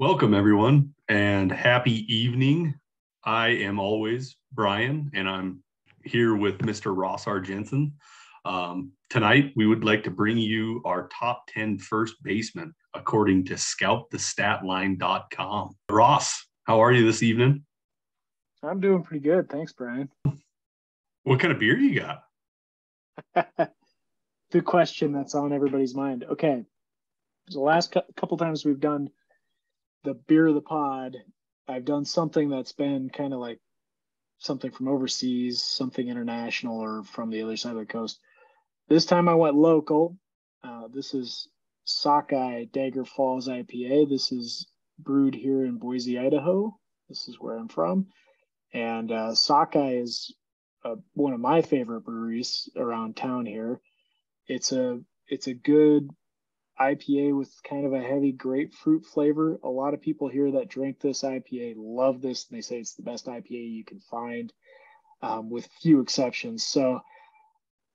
Welcome, everyone, and happy evening. I am always Brian, and I'm here with Mr. Ross Jensen. Tonight, we would like to bring you our top 10 first basemen, according to ScoutTheStatline.com. Ross, how are you this evening? I'm doing pretty good. Thanks, Brian. What kind of beer you got? The question that's on everybody's mind. Okay. The last couple times we've done the beer of the pod, I've done something that's been kind of like something from overseas, something international, or from the other side of the coast. This time I went local. This is Sockeye Dagger Falls IPA. This is brewed here in Boise, Idaho. This is where I'm from. And Sockeye is one of my favorite breweries around town here. It's a good IPA with kind of a heavy grapefruit flavor. A lot of people here that drink this IPA love this, and they say it's the best IPA you can find, with few exceptions. So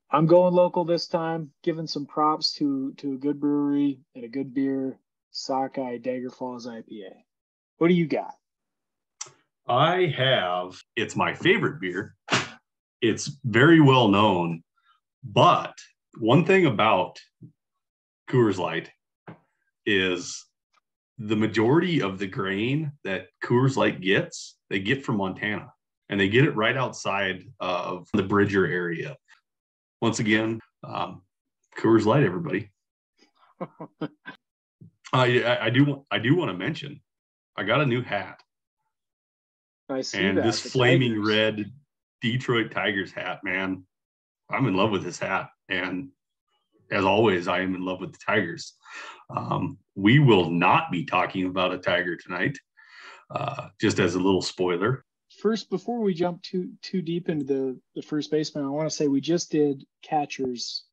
I'm going local this time, giving some props to a good brewery and a good beer, Sockeye Dagger Falls IPA. What do you got? It's my favorite beer. It's very well known, but one thing about Coors Light is the majority of the grain that Coors Light gets, they get from Montana, and they get it right outside of the Bridger area. Once again, Coors Light, everybody. I do want to mention, I got a new hat. I see and that. This the flaming Tigers. red Detroit Tigers hat, man. I'm in love with this hat, and as always, I am in love with the Tigers. We will not be talking about a Tiger tonight, just as a little spoiler. First, before we jump too deep into the first baseman, I want to say we just did catchers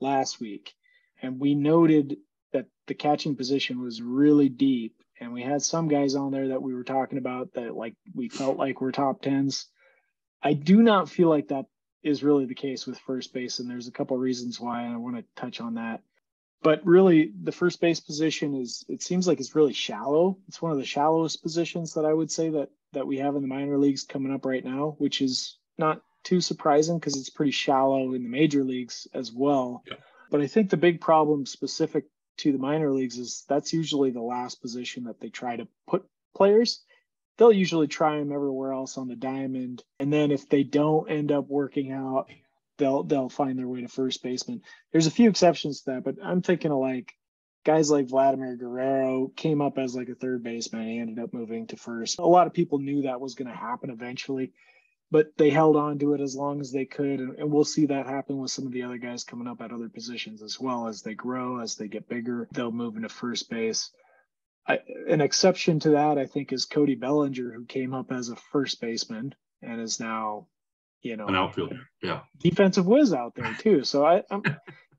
last week, and we noted that the catching position was really deep, and we had some guys on there that we were talking about that like we felt like were top tens. I do not feel like that is really the case with first base, and there's a couple of reasons why, and I want to touch on that. But really, the first base position it seems like it's really shallow. It's one of the shallowest positions that I would say that we have in the minor leagues coming up right now, which is not too surprising because it's pretty shallow in the major leagues as well. Yeah. But I think the big problem specific to the minor leagues is that's usually the last position that they try to put players. They'll usually try them everywhere else on the diamond. And then if they don't end up working out, they'll find their way to first baseman. There's a few exceptions to that, but I'm thinking of like guys like Vladimir Guerrero came up as like a third baseman. He ended up moving to first. A lot of people knew that was going to happen eventually, but they held on to it as long as they could. And we'll see that happen with some of the other guys coming up at other positions as well. As they grow, as they get bigger, they'll move into first base. An exception to that, I think, is Cody Bellinger, who came up as a first baseman and is now, an outfielder, yeah, defensive whiz out there too. So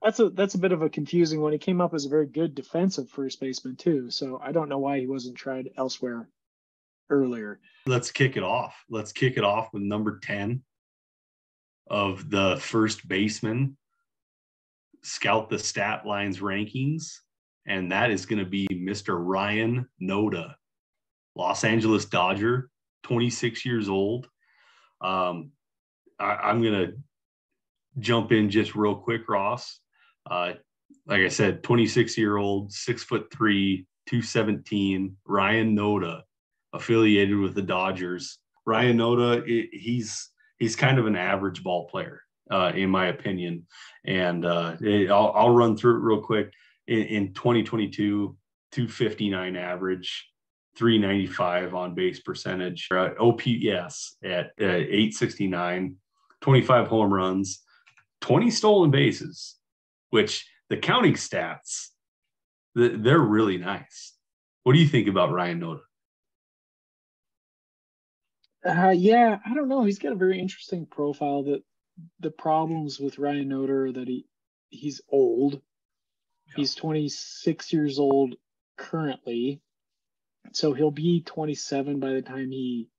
that's a bit of a confusing one. He came up as a very good defensive first baseman too. So I don't know why he wasn't tried elsewhere earlier. Let's kick it off. Let's kick it off with number 10 of the first baseman Scout the Statline's rankings. And that is going to be Mr. Ryan Noda, Los Angeles Dodger, 26 years old. I'm going to jump in just real quick, Ross. Like I said, 26-year-old, 6'3", 217, Ryan Noda, affiliated with the Dodgers. Ryan Noda, he's kind of an average ball player, in my opinion. And I'll run through it real quick. In 2022, 259 average, 395 on base percentage, OPS at 869, 25 home runs, 20 stolen bases, which the counting stats, they're really nice. What do you think about Ryan Noda? Yeah, I don't know. He's got a very interesting profile. That the problems with Ryan Noda are that he's old. He's 26 years old currently, so he'll be 27 by the time he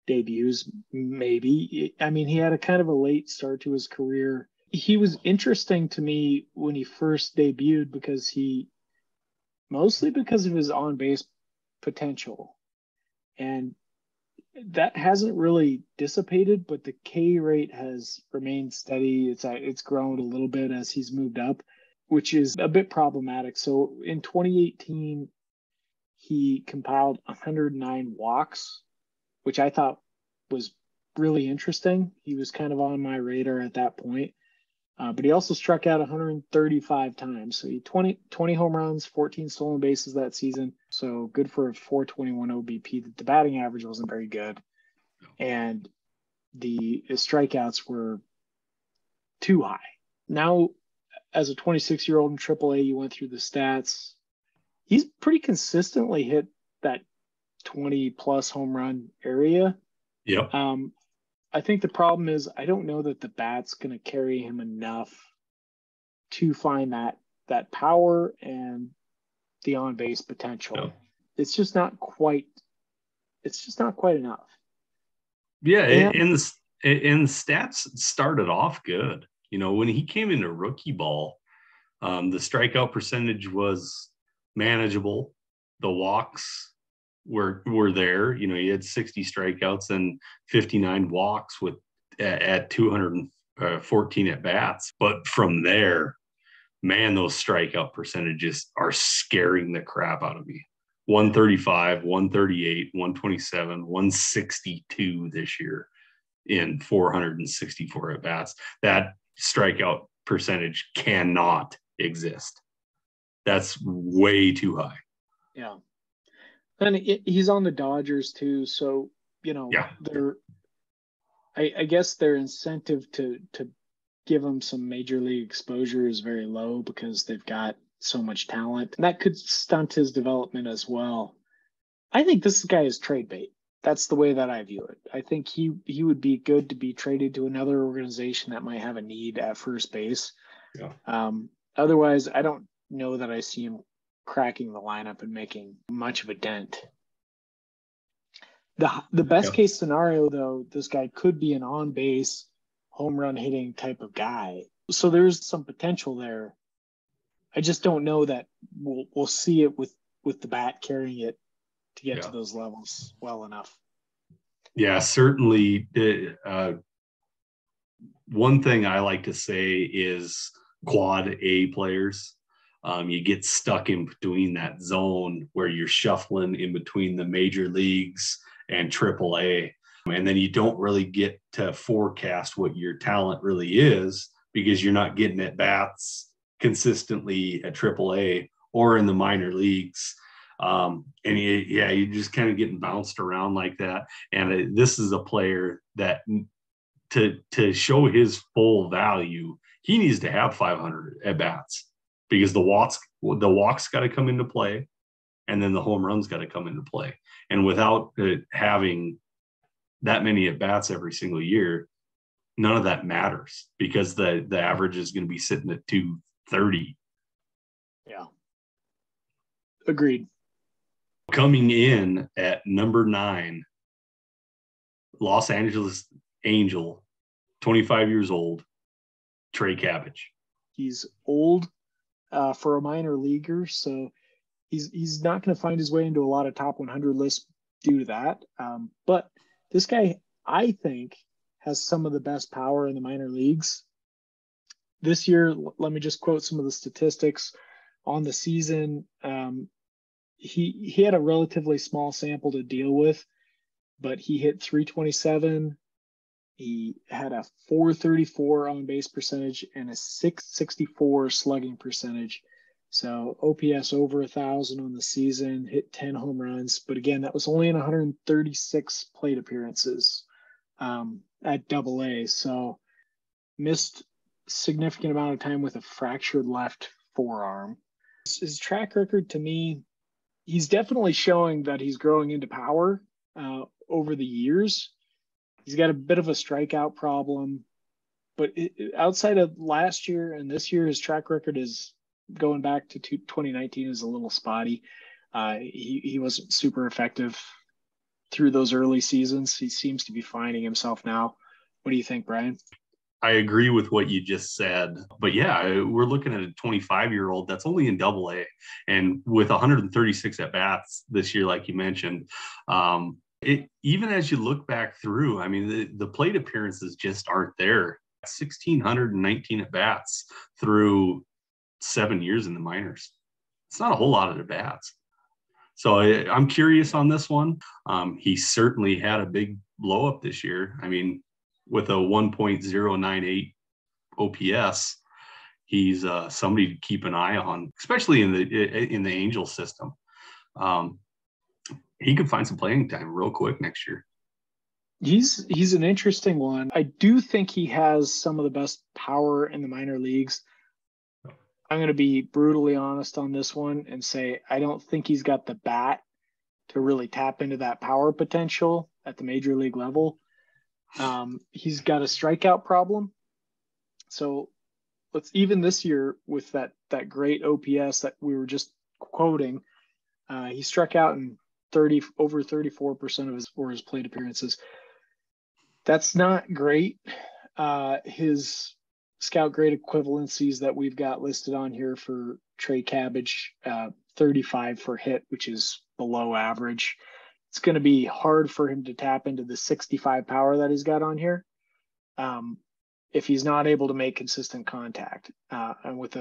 debuts, maybe. I mean, he had a kind of a late start to his career. He was interesting to me when he first debuted because mostly because of his on-base potential. And that hasn't really dissipated, but the K rate has remained steady. It's grown a little bit as he's moved up, which is a bit problematic. So in 2018, he compiled 109 walks, which I thought was really interesting. He was kind of on my radar at that point. But he also struck out 135 times. So he 20 home runs, 14 stolen bases that season. So good for a 421 OBP. The batting average wasn't very good. And the strikeouts were too high. Now, as a 26-year-old in AAA, you went through the stats. He's pretty consistently hit that 20-plus home run area. Yep. I think the problem is I don't know that the bat's going to carry him enough to find that power and the on-base potential. Yep. It's just not quite enough. Yeah, and the stats started off good. You know, when he came into rookie ball, the strikeout percentage was manageable. The walks were there. You know, he had 60 strikeouts and 59 walks at 214 at bats. But from there, man, those strikeout percentages are scaring the crap out of me. 135, 138, 127, 162 this year in 464 at bats. That strikeout percentage cannot exist. That's way too high. Yeah. And he's on the Dodgers too. So, you know, I guess their incentive to give him some major league exposure is very low because they've got so much talent. And that could stunt his development as well. I think this guy is trade bait. That's the way that I view it. I think he would be good to be traded to another organization that might have a need at first base. Yeah. Otherwise, I don't know that I see him cracking the lineup and making much of a dent. The best case scenario, though, this guy could be an on-base home run hitting type of guy. So there's some potential there. I just don't know that we'll see it with the bat carrying it to get to those levels well enough. Yeah, certainly. One thing I like to say is quad A players. You get stuck in between that zone where you're shuffling in between the major leagues and AAA. And then you don't really get to forecast what your talent really is because you're not getting at bats consistently at AAA or in the minor leagues. And you're just kind of getting bounced around like that. And this is a player that to show his full value, he needs to have 500 at bats because the walks got to come into play, and then the home runs got to come into play. And without having that many at bats every single year, none of that matters because the average is going to be sitting at 230. Yeah. Agreed. Coming in at number 9, Los Angeles Angel, 25 years old, Trey Cabbage. He's old for a minor leaguer, so he's not going to find his way into a lot of top 100 lists due to that. But this guy, I think, has some of the best power in the minor leagues. This year, let me just quote some of the statistics on the season. He had a relatively small sample to deal with, but he hit 327. He had a 434 on base percentage and a 664 slugging percentage. So OPS over 1,000 on the season, hit 10 home runs. But again, that was only in 136 plate appearances at AA. So missed significant amount of time with a fractured left forearm. His track record, to me, he's definitely showing that he's growing into power over the years. He's got a bit of a strikeout problem, but outside of last year and this year, his track record is going back to 2019 is a little spotty. He wasn't super effective through those early seasons. He seems to be finding himself now. What do you think, Brian? I agree with what you just said. But yeah, we're looking at a 25-year-old that's only in Double A, and with 136 at bats this year, like you mentioned. Even as you look back through, I mean, the plate appearances just aren't there. 1,619 at bats through 7 years in the minors. It's not a whole lot of at bats. So I'm curious on this one. He certainly had a big blow up this year. I mean, with a 1.098 OPS, he's somebody to keep an eye on, especially in the Angels system. He could find some playing time real quick next year. He's an interesting one. I do think he has some of the best power in the minor leagues. I'm going to be brutally honest on this one and say I don't think he's got the bat to really tap into that power potential at the major league level. He's struck a strikeout problem. So even this year with that great OPS that we were just quoting, he struck out in over 34% of his plate appearances. That's not great. His Scout grade equivalencies that we've got listed on here for Trey Cabbage, 35 for hit, which is below average. It's going to be hard for him to tap into the 65 power that he's got on here if he's not able to make consistent contact. And with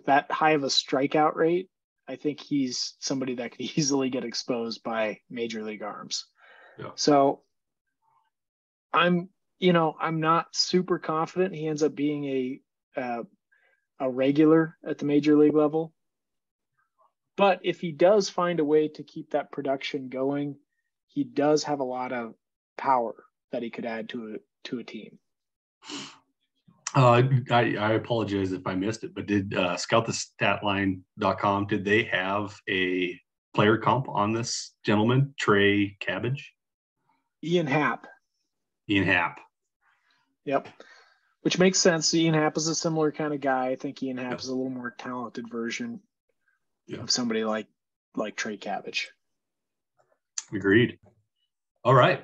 that high of a strikeout rate, I think he's somebody that could easily get exposed by major league arms. Yeah. So I'm not super confident he ends up being a regular at the major league level. But if he does find a way to keep that production going, he does have a lot of power that he could add to a team. I apologize if I missed it, but did ScoutTheStatline.com, did they have a player comp on this gentleman, Trey Cabbage? Ian Happ. Yep. Which makes sense. Ian Happ is a similar kind of guy. I think Ian Happ is a little more talented version of somebody like Trey Cabbage. Agreed. All right.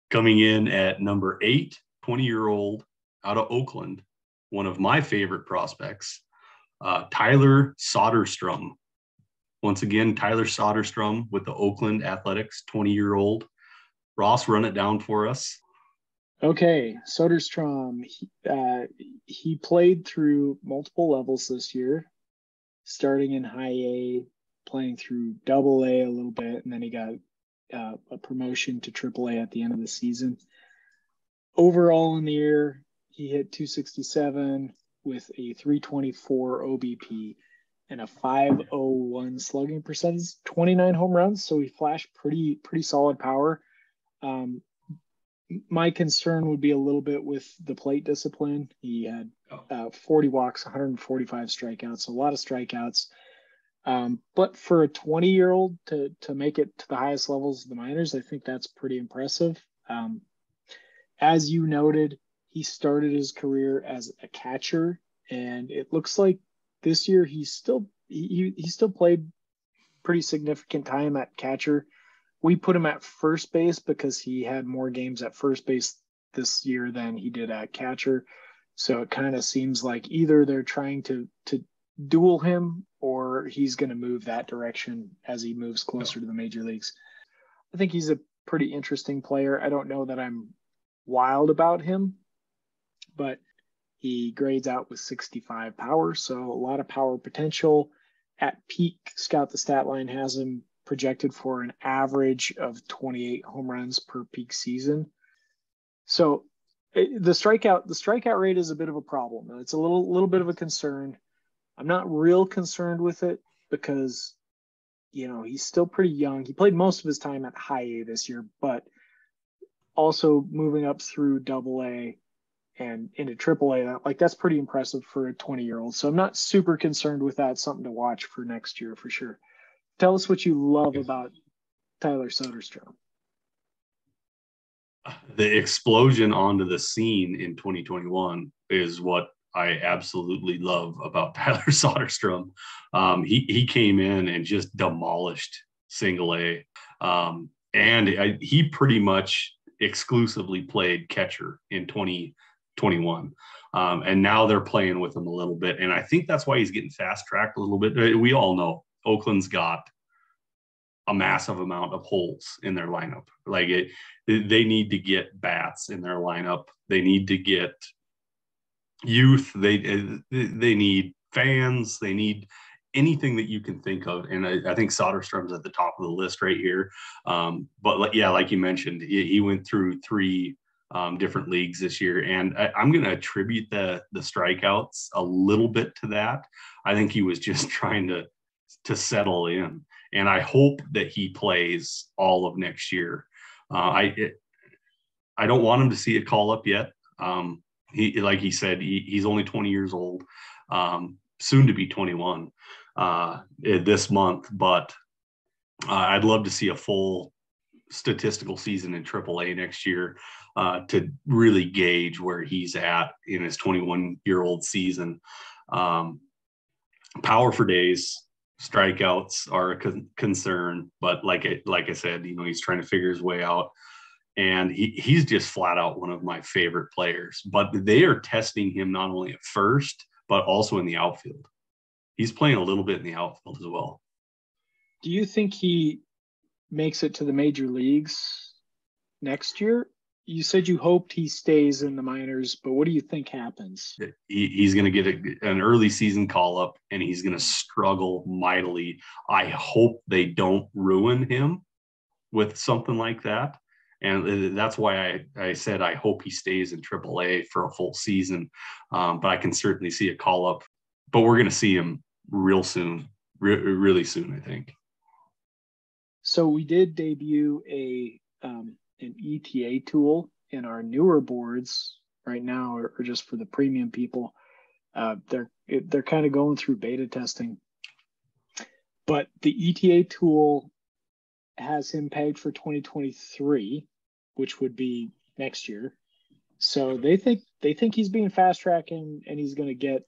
Coming in at number 8, 20-year-old out of Oakland, one of my favorite prospects, Tyler Soderstrom. Once again, Tyler Soderstrom with the Oakland Athletics, 20-year-old. Ross, run it down for us. Okay, Soderstrom, he played through multiple levels this year, starting in high A, playing through double A a little bit, and then he got a promotion to triple A at the end of the season. Overall in the year, he hit 267 with a 324 OBP and a 501 slugging percentage, 29 home runs. So he flashed pretty solid power. My concern would be a little bit with the plate discipline. He had 40 walks, 145 strikeouts, a lot of strikeouts. But for a 20-year-old to make it to the highest levels of the minors, I think that's pretty impressive. As you noted, he started his career as a catcher, and it looks like this year he still played pretty significant time at catcher. We put him at first base because he had more games at first base this year than he did at catcher. So it kind of seems like either they're trying to duel him or he's going to move that direction as he moves closer to the major leagues. I think he's a pretty interesting player. I don't know that I'm wild about him, but he grades out with 65 power. So a lot of power potential. At peak, Scout the Statline has him projected for an average of 28 home runs per peak season. So the strikeout rate is a bit of a problem. It's a little bit of a concern. I'm not real concerned with it because, he's still pretty young. He played most of his time at high A this year, but also moving up through double A and into triple A, that's pretty impressive for a 20-year-old. So I'm not super concerned with that. Something to watch for next year for sure. Tell us what you love about Tyler Soderstrom. The explosion onto the scene in 2021 is what I absolutely love about Tyler Soderstrom. He came in and just demolished single A. And he pretty much exclusively played catcher in 2021 21. And now they're playing with him a little bit. And I think that's why he's getting fast-tracked a little bit. We all know Oakland's got a massive amount of holes in their lineup. Like they need to get bats in their lineup. They need to get youth. They need fans. They need anything that you can think of. And I think Soderstrom's at the top of the list right here. But like you mentioned, he went through 3 different leagues this year. And I'm going to attribute the strikeouts a little bit to that. I think he was just trying to settle in. And I hope that he plays all of next year. I don't want him to see a call up yet. Like he said, he's only 20 years old, soon to be 21 this month. But I'd love to see a full statistical season in AAA next year to really gauge where he's at in his 21-year-old season. Power for days, strikeouts are a concern, but like I said, he's trying to figure his way out. And he's just flat out one of my favorite players. But they are testing him not only at first, but also in the outfield. He's playing a little bit in the outfield as well. Do you think he makes it to the major leagues next year? You said you hoped he stays in the minors, but what do you think happens? He's going to get an early season call up, and he's going to struggle mightily. I hope they don't ruin him with something like that. And that's why I said I hope he stays in AAA for a full season. But I can certainly see a call up. But we're going to see him real soon, really soon, I think. So we did debut an ETA tool in our newer boards right now, or just for the premium people. They're kind of going through beta testing. But the ETA tool has him pegged for 2023, which would be next year. So they think he's being fast tracking, and he's going to get,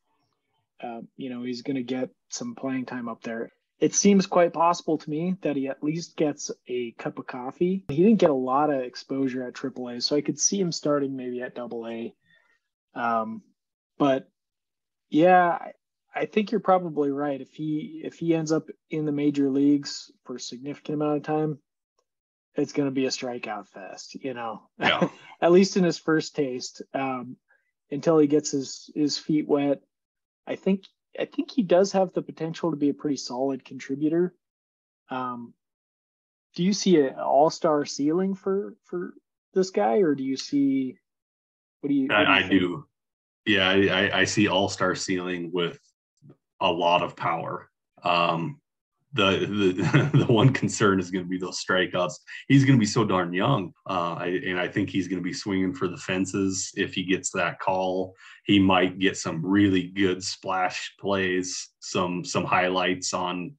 he's going to get some playing time up there. It seems quite possible to me that he at least gets a cup of coffee. He didn't get a lot of exposure at AAA, so I could see him starting maybe at AA. But yeah, I think you're probably right. If he ends up in the major leagues for a significant amount of time, it's going to be a strikeout fest, Yeah. At least in his first taste, until he gets his feet wet. I think he does have the potential to be a pretty solid contributor. Do you see an all-star ceiling for this guy, or do you see? I do. Yeah, I see all-star ceiling with a lot of power. The one concern is going to be those strikeouts. He's going to be so darn young, and I think he's going to be swinging for the fences. If he gets that call, he might get some really good splash plays, some highlights on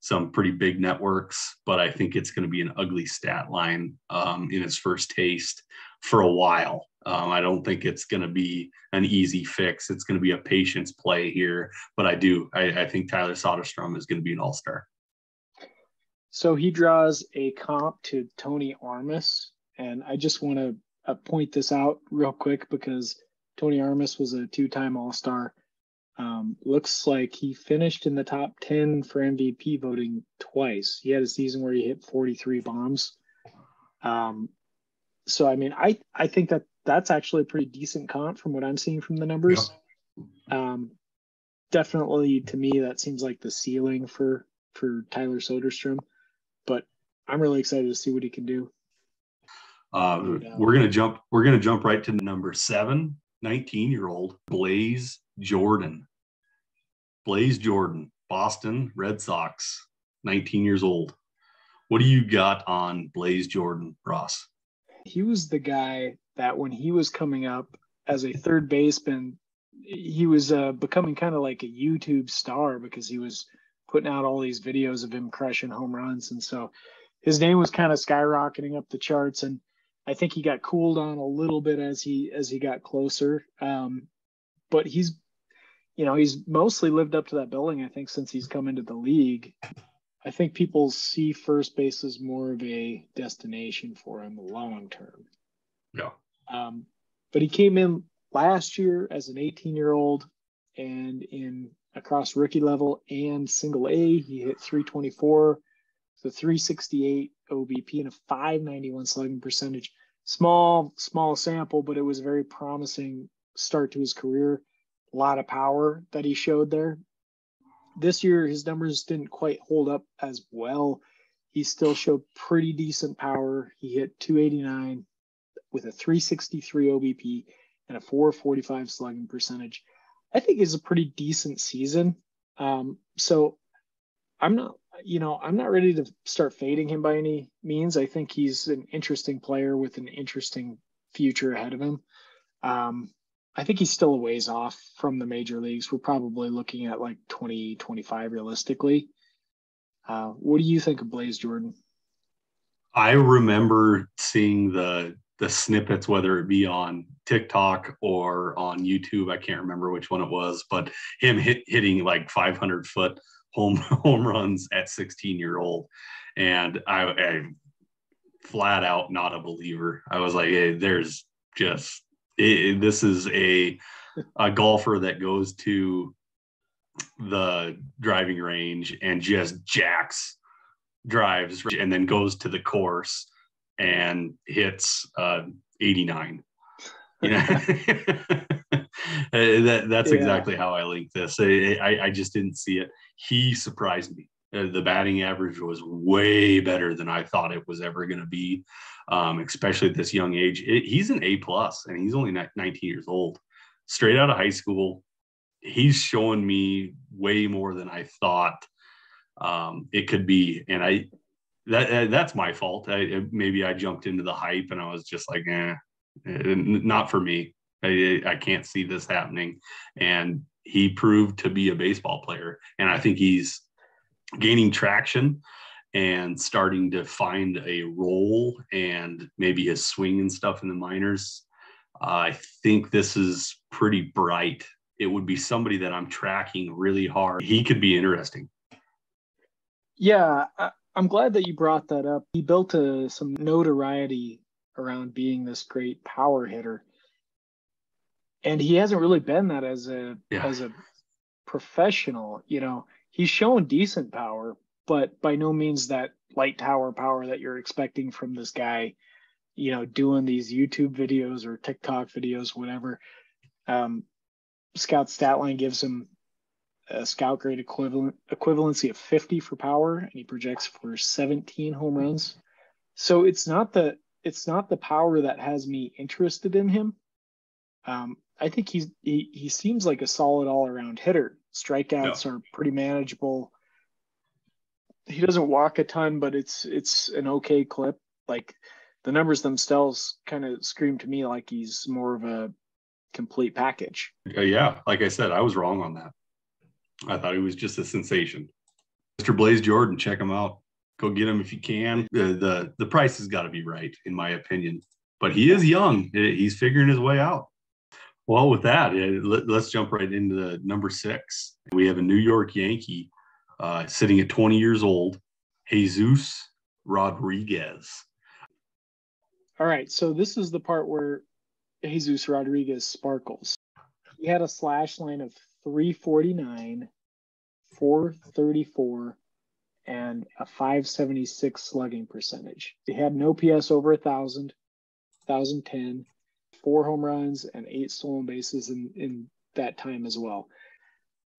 some pretty big networks. But I think it's going to be an ugly stat line in his first taste for a while. I don't think it's going to be an easy fix. It's going to be a patience play here. But I think Tyler Soderstrom is going to be an all-star. So he draws a comp to Tony Armas, and I just want to point this out real quick because Tony Armas was a 2-time All-Star. Looks like he finished in the top 10 for MVP voting twice. He had a season where he hit 43 bombs. So, I mean, I think that's actually a pretty decent comp from what I'm seeing from the numbers. Yeah. Definitely, to me, that seems like the ceiling for Tyler Soderstrom. But I'm really excited to see what he can do. We're gonna jump right to number 7, 19-year-old Blaze Jordan. Blaze Jordan, Boston Red Sox, 19 years old. What do you got on Blaze Jordan, Ross? He was the guy that when he was coming up as a third baseman, he was becoming kind of like a YouTube star because he was putting out all these videos of him crushing home runs. And so his name was kind of skyrocketing up the charts. And I think he got cooled on a little bit as he got closer. But he's mostly lived up to that billing, I think, since he's come into the league. I think people see first base as more of a destination for him long term. Yeah. But he came in last year as an 18-year-old and in across rookie level and single A, he hit 324, the 368 OBP and a 591 slugging percentage. Small sample, but it was a very promising start to his career. A lot of power that he showed there. This year, his numbers didn't quite hold up as well. He still showed pretty decent power. He hit 289 with a 363 OBP and a 445 slugging percentage. I think it's a pretty decent season. So I'm not ready to start fading him by any means. I think he's an interesting player with an interesting future ahead of him. I think he's still a ways off from the major leagues. We're probably looking at like 2025 realistically. What do you think of Blaze Jordan? I remember seeing the snippets, whether it be on TikTok or on YouTube. I can't remember which one it was, but him hitting like 500-foot home runs at 16-year-old. And I flat out not a believer. I was like, hey, this is a golfer that goes to the driving range and just drives and then goes to the course and hits 89. That's exactly how I link this. I just didn't see it. He surprised me. The batting average was way better than I thought it was ever going to be, especially at this young age. He's an A+, and he's only 19 years old. Straight out of high school, he's showing me way more than I thought it could be. And that's my fault. Maybe I jumped into the hype and I was just like, not for me. I can't see this happening. And he proved to be a baseball player. And I think he's gaining traction and starting to find a role and maybe his swing and stuff in the minors. I think this is pretty bright. It would be somebody that I'm tracking really hard. He could be interesting. Yeah, I'm glad that you brought that up. He built some notoriety around being this great power hitter. And he hasn't really been that as a professional. He's shown decent power, but by no means that light tower power that you're expecting from this guy, doing these YouTube videos or TikTok videos, whatever. Scout Statline gives him a scout grade equivalency of 50 for power, and he projects for 17 home runs. So it's not the power that has me interested in him. I think he seems like a solid all-around hitter. Strikeouts are pretty manageable. He doesn't walk a ton, but it's an okay clip. Like the numbers themselves kind of scream to me like he's more of a complete package. Like I said, I was wrong on that. I thought he was just a sensation. Mr. Blaze Jordan, check him out. Go get him if you can. The price has got to be right, in my opinion. But he is young. He's figuring his way out. Well, with that, let's jump right into the number 6. We have a New York Yankee sitting at 20 years old, Jesus Rodriguez. All right, so this is the part where Jesus Rodriguez sparkles. He had a slash line of 349, 434, and a 576 slugging percentage. He had an OPS over 1,000, 1,010, 4 home runs, and 8 stolen bases in that time as well.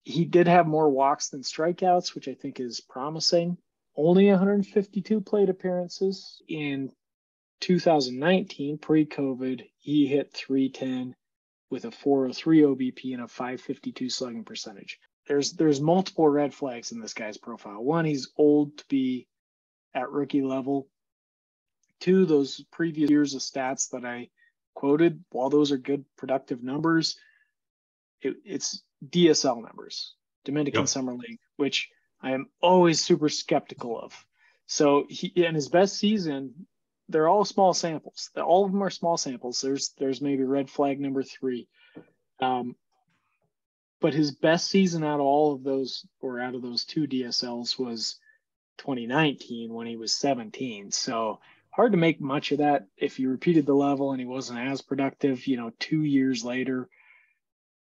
He did have more walks than strikeouts, which I think is promising. Only 152 plate appearances. In 2019, pre-COVID, he hit 310 with a 403 OBP and a 552 slugging percentage. There's multiple red flags in this guy's profile. One, he's old to be at rookie level. 2, those previous years of stats that I quoted, while those are good productive numbers, it's DSL numbers, Dominican Summer League, which I am always super skeptical of. So in his best season, they're all small samples. All of them are small samples. There's maybe red flag number 3. But his best season out of all of those, or out of those 2 DSLs, was 2019 when he was 17. So hard to make much of that if you repeated the level and he wasn't as productive, 2 years later.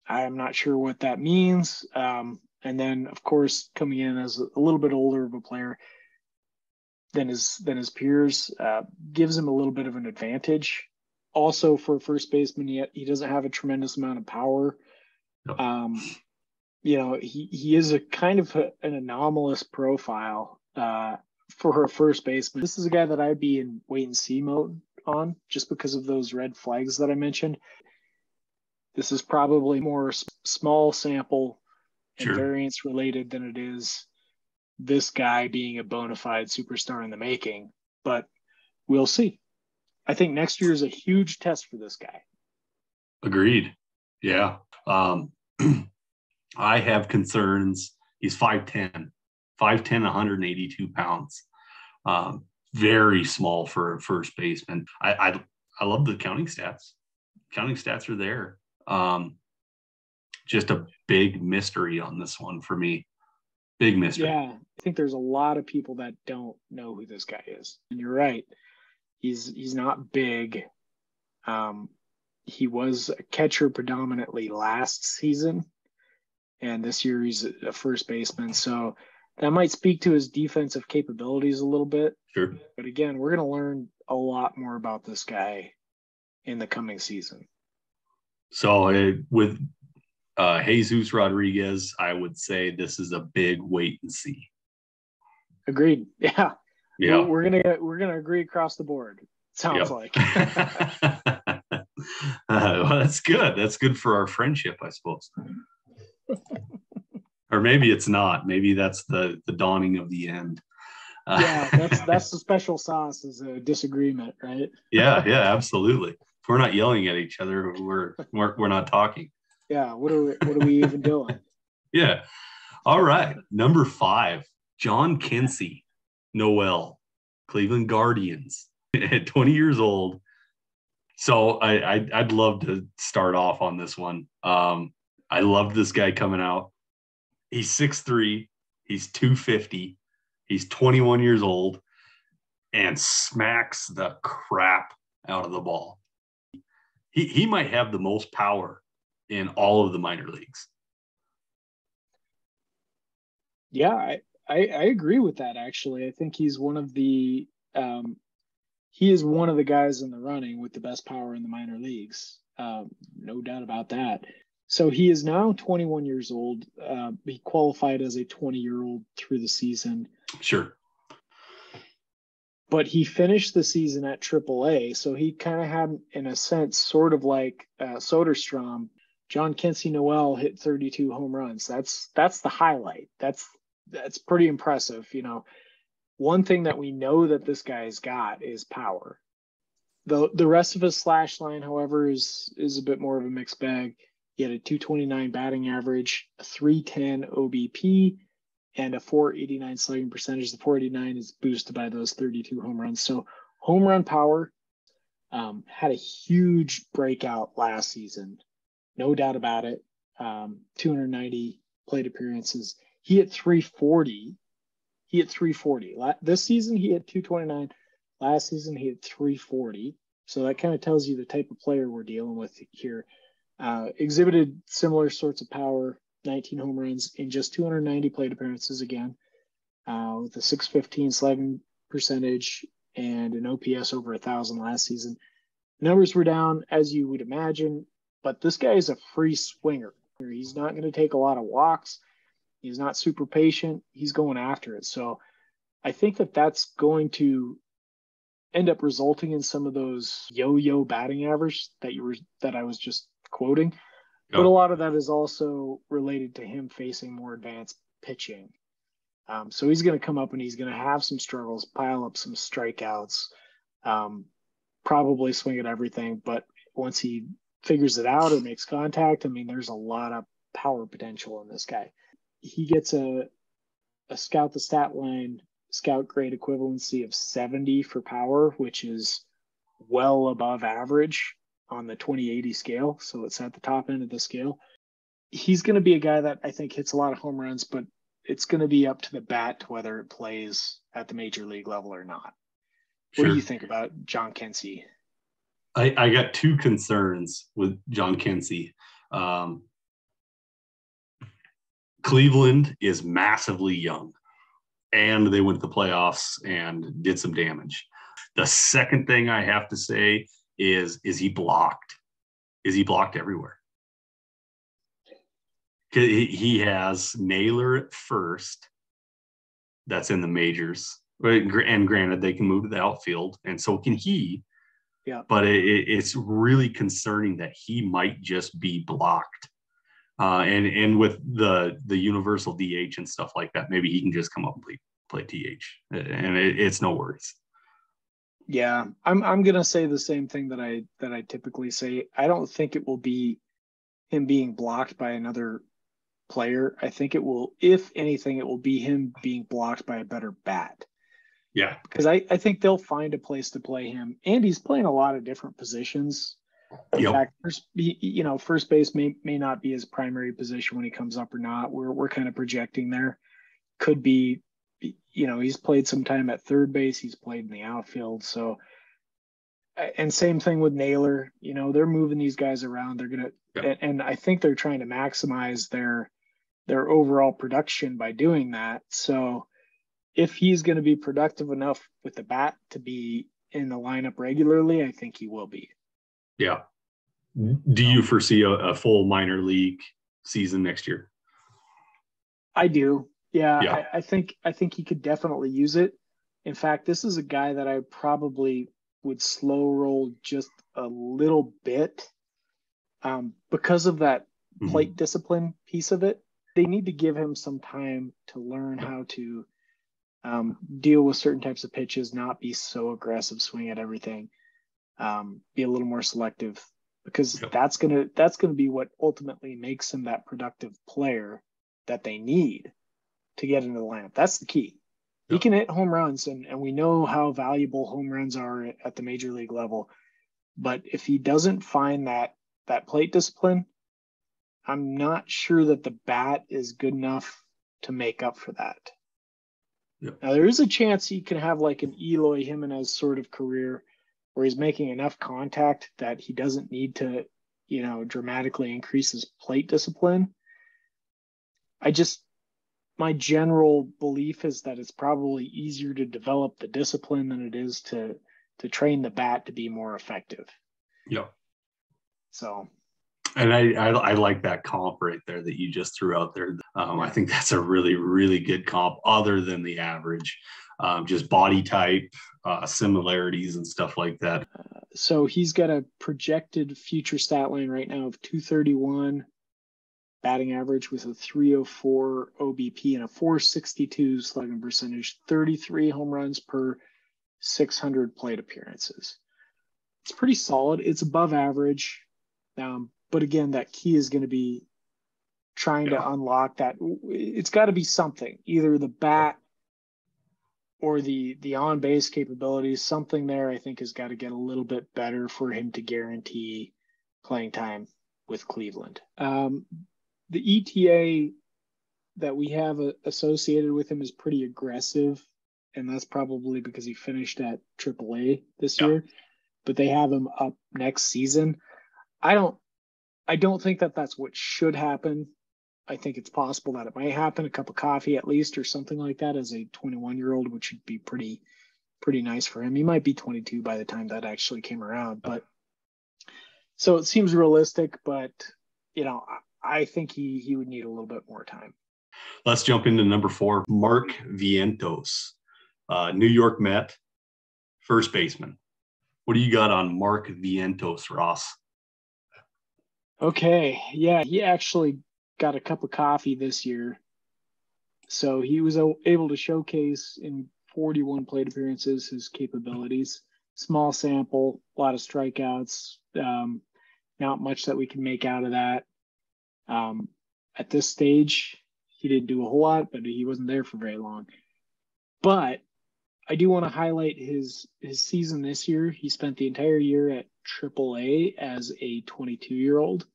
I'm not sure what that means. And then, of course, coming in as a little bit older of a player than his peers gives him a little bit of an advantage. Also, for a first baseman, he doesn't have a tremendous amount of power. No. He is a kind of an anomalous profile for a first baseman. This is a guy that I'd be in wait and see mode on just because of those red flags that I mentioned. This is probably more small sample and variance related than it is this guy being a bona fide superstar in the making, but we'll see. I think next year is a huge test for this guy. Agreed. Yeah. I have concerns. He's 5'10", 182 pounds. Very small for a first baseman. I love the counting stats. Counting stats are there. Just a big mystery on this one for me. Big mystery. Yeah, I think there's a lot of people that don't know who this guy is. And you're right. He's not big. He was a catcher predominantly last season, and this year he's a first baseman. So that might speak to his defensive capabilities a little bit. Sure. But again, we're going to learn a lot more about this guy in the coming season. So with Jesus Rodriguez, I would say this is a big wait and see. Agreed. Yeah. Yeah. We're gonna agree across the board. Sounds like. Well, that's good. That's good for our friendship, I suppose. Or maybe it's not. Maybe that's the dawning of the end. Yeah, that's the special sauce, is a disagreement, right? Yeah, absolutely. If we're not yelling at each other, we're not talking. Yeah, what are we even doing? Yeah. All right. Number 5, Jhonkensy Noel, Cleveland Guardians, at 20 years old. So I'd love to start off on this one. I love this guy coming out. He's 6'3", he's 250, he's 21 years old, and smacks the crap out of the ball. He might have the most power in all of the minor leagues. Yeah, I agree with that, actually. I think he's one of the he is one of the guys in the running with the best power in the minor leagues. No doubt about that. So he is now 21 years old. He qualified as a 20-year-old through the season. Sure. But he finished the season at AAA, so he kind of had, in a sense, sort of like Soderstrom. Jhonkensy Noel hit 32 home runs. That's the highlight. That's pretty impressive. One thing that we know that this guy's got is power. The rest of his slash line, however, is a bit more of a mixed bag. He had a 229 batting average, a 310 OBP, and a 489 slugging percentage. The 489 is boosted by those 32 home runs. So home run power, had a huge breakout last season. No doubt about it. 290 plate appearances. He hit 340. This season, he hit 229. Last season, he hit 340. So that kind of tells you the type of player we're dealing with here. Exhibited similar sorts of power, 19 home runs in just 290 plate appearances again, with a 615 slugging percentage and an OPS over 1,000 last season. Numbers were down, as you would imagine, but this guy is a free swinger. He's not going to take a lot of walks. He's not super patient. He's going after it. So I think that's going to end up resulting in some of those yo-yo batting average that I was just quoting. Yep. But a lot of that is also related to him facing more advanced pitching. So he's going to come up and he's going to have some struggles, pile up some strikeouts, probably swing at everything. But once he figures it out or makes contact, I mean, there's a lot of power potential in this guy. He gets a Scout the Statline Scout grade equivalency of 70 for power, which is well above average on the 2080 scale. So it's at the top end of the scale. He's going to be a guy that I think hits a lot of home runs, but it's going to be up to the bat whether it plays at the major league level or not. What Sure. do you think about Jhonkensy? I got two concerns with Jhonkensy. Cleveland is massively young, and they went to the playoffs and did some damage. The second thing I have to say is he blocked? Is he blocked everywhere? He has Naylor at first. That's in the majors. And granted, they can move to the outfield, and so can he. Yeah. But it's really concerning that he might just be blocked. And with the universal DH and stuff like that, maybe he can just come up and play DH, and it's no worries. Yeah, I'm gonna say the same thing that I typically say. I don't think it will be him being blocked by another player. I think it will, if anything, it will be him being blocked by a better bat. Yeah, because I think they'll find a place to play him, and he's playing a lot of different positions. In fact, first base may not be his primary position when he comes up or not. We're kind of projecting there. Could be, he's played some time at third base. He's played in the outfield. So, and same thing with Naylor. They're moving these guys around. They're gonna, and I think they're trying to maximize their overall production by doing that. So, if he's going to be productive enough with the bat to be in the lineup regularly, I think he will be. Yeah. Do you foresee a full minor league season next year? I do. Yeah. I think he could definitely use it. In fact, this is a guy that I probably would slow roll just a little bit because of that plate discipline piece of it. They need to give him some time to learn how to deal with certain types of pitches, not be so aggressive, swing at everything, be a little more selective, because that's gonna be what ultimately makes him that productive player that they need to get into the lineup. That's the key. He can hit home runs, and we know how valuable home runs are at the major league level. But if he doesn't find that plate discipline, I'm not sure that the bat is good enough to make up for that. Yep. Now, there is a chance he can have like an Eloy Jimenez sort of career where he's making enough contact that he doesn't need to, dramatically increase his plate discipline. My general belief is that it's probably easier to develop the discipline than it is to train the bat to be more effective. Yeah. So. And I like that comp right there that you just threw out there. I think that's a really, really good comp other than the average, just body type, similarities and stuff like that. So he's got a projected future stat line right now of 231 batting average with a 304 OBP and a 462 slugging percentage, 33 home runs per 600 plate appearances. It's pretty solid. It's above average. But again, that key is going to be trying to unlock that. It's got to be something, either the bat or the on-base capabilities. Something there, I think, has got to get a little bit better for him to guarantee playing time with Cleveland. The ETA that we have associated with him is pretty aggressive, and that's probably because he finished at AAA this year. But they have him up next season. I don't think that that's what should happen. I think it's possible that it might happen, a cup of coffee at least or something like that as a 21-year-old, which would be pretty nice for him. He might be 22 by the time that actually came around. But so it seems realistic, but I think he would need a little bit more time. Let's jump into number 4, Mark Vientos, New York Met, first baseman. What do you got on Mark Vientos, Ross? Okay. Yeah, he actually got a cup of coffee this year. So he was able to showcase in 41 plate appearances his capabilities. Small sample, a lot of strikeouts, not much that we can make out of that. At this stage, he didn't do a whole lot, but he wasn't there for very long. But I do want to highlight his season this year. He spent the entire year at AAA as a 22-year-old,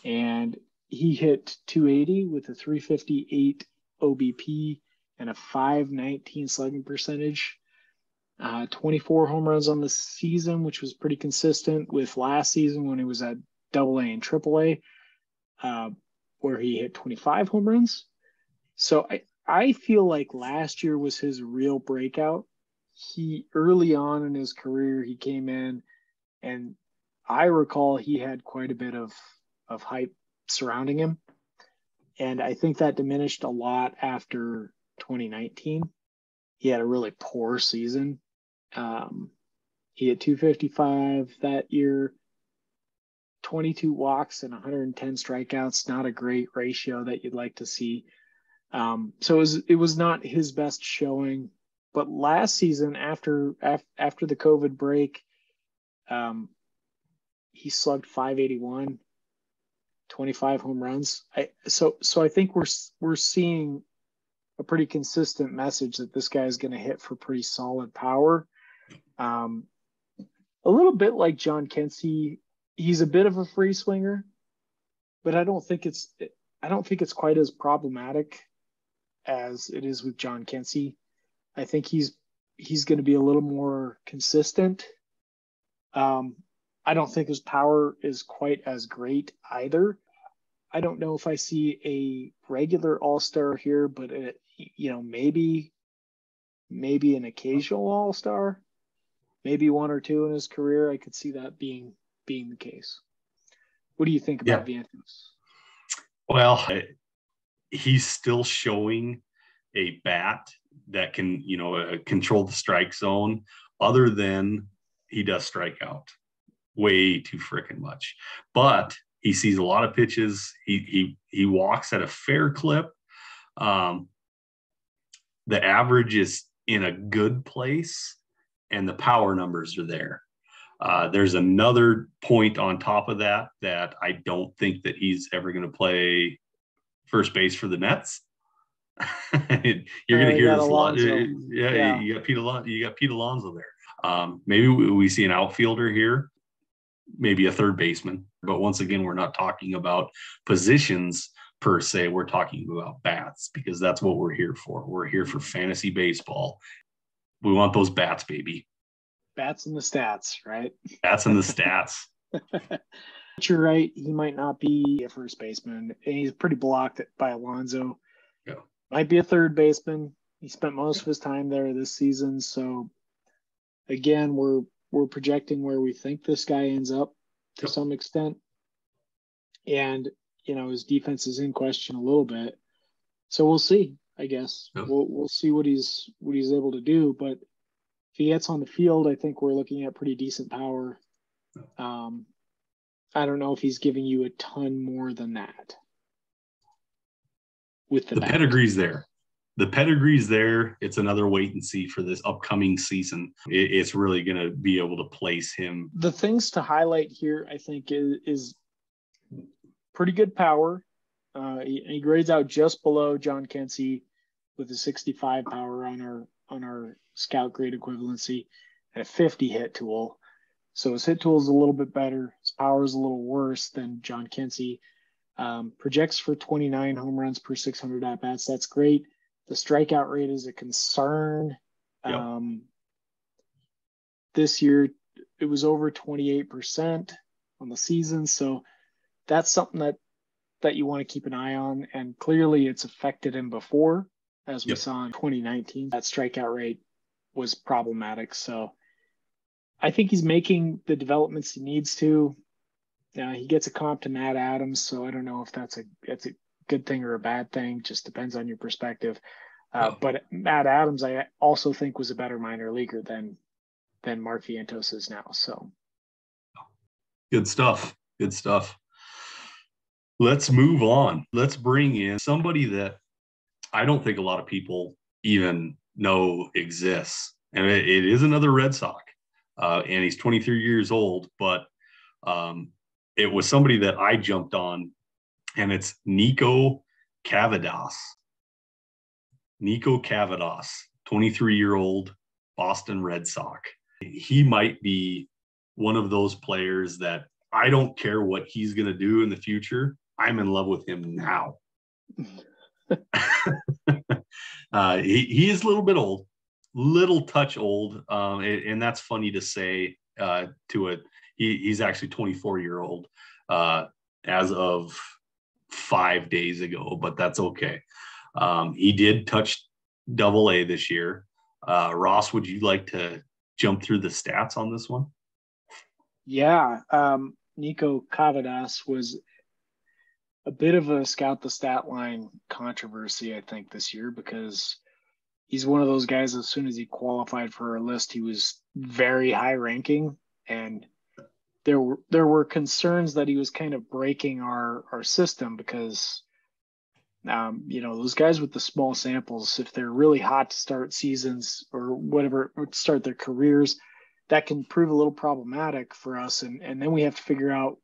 and he hit 280 with a 358 OBP and a 519 slugging percentage. 24 home runs on the season, which was pretty consistent with last season when he was at AA and AAA, where he hit 25 home runs. So I feel like last year was his real breakout. He early on in his career, he came in, and I recall he had quite a bit of hype surrounding him. And I think that diminished a lot after 2019. He had a really poor season. He had 255 that year, 22 walks and 110 strikeouts. Not a great ratio that you'd like to see. So it was not his best showing. But last season, after the COVID break, he slugged .581, 25 home runs. So I think we're seeing a pretty consistent message that this guy is going to hit for pretty solid power. A little bit like Jhonkensy, he's a bit of a free swinger, but I don't think it's quite as problematic as it is with Jhonkensy. I think he's going to be a little more consistent. I don't think his power is quite as great either. I don't know if I see a regular all-star here, but maybe an occasional all-star, maybe one or two in his career. I could see that being the case. What do you think about Vientos? Well, he's still showing a bat that can, control the strike zone, other than he does strike out way too freaking much. But he sees a lot of pitches. He walks at a fair clip. The average is in a good place, and the power numbers are there. There's another point on top of that I don't think that he's ever going to play first base for the Mets. You're going to hear this a lot. Yeah, you got Pete Alonso there. Maybe we see an outfielder here, maybe a third baseman. But once again, we're not talking about positions per se. We're talking about bats, because that's what we're here for. We're here for fantasy baseball. We want those bats, baby. Bats and the stats, right? Bats and the stats. But you're right. He might not be a first baseman. And he's pretty blocked by Alonso. Yeah. Might be a third baseman. He spent most of his time there this season. So again, we're projecting where we think this guy ends up to some extent. And, his defense is in question a little bit. So we'll see, I guess. Yep. We'll see what he's able to do. But if he gets on the field, I think we're looking at pretty decent power. I don't know if he's giving you a ton more than that. With the pedigree's there. The pedigree's there. It's another wait and see for this upcoming season. It's really going to be able to place him. The things to highlight here, I think, is pretty good power. He grades out just below Jhonkensy with a 65 power on our Scout grade equivalency and a 50 hit tool. So his hit tool is a little bit better. His power is a little worse than Jhonkensy. Projects for 29 home runs per 600 at-bats. That's great. The strikeout rate is a concern. Yep. This year, it was over 28% on the season. So that's something that you want to keep an eye on. And clearly it's affected him before, as we saw in 2019. That strikeout rate was problematic. So I think he's making the developments he needs to. He gets a comp to Matt Adams, so I don't know if that's a good thing or a bad thing. Just depends on your perspective. But Matt Adams, I also think, was a better minor leaguer than Mark Vientos is now. So good stuff. Good stuff. Let's move on. Let's bring in somebody that I don't think a lot of people even know exists, and it is another Red Sox. And he's 23 years old, but it was somebody that I jumped on, and it's Niko Kavadas. Niko Kavadas, 23-year-old Boston Red Sox. He might be one of those players that I don't care what he's going to do in the future. I'm in love with him now. He is a little bit old. little touch old, and that's funny to say to it. He's actually 24-year-old as of 5 days ago, but that's okay. He did touch AA this year. Ross, would you like to jump through the stats on this one? Yeah. Niko Kavadas was a bit of a Scout the Statline controversy, I think, this year, because he's one of those guys, as soon as he qualified for our list, he was very high ranking. And there were concerns that he was kind of breaking our system because, those guys with the small samples, if they're really hot to start seasons or whatever, or to start their careers, that can prove a little problematic for us. And then we have to figure out,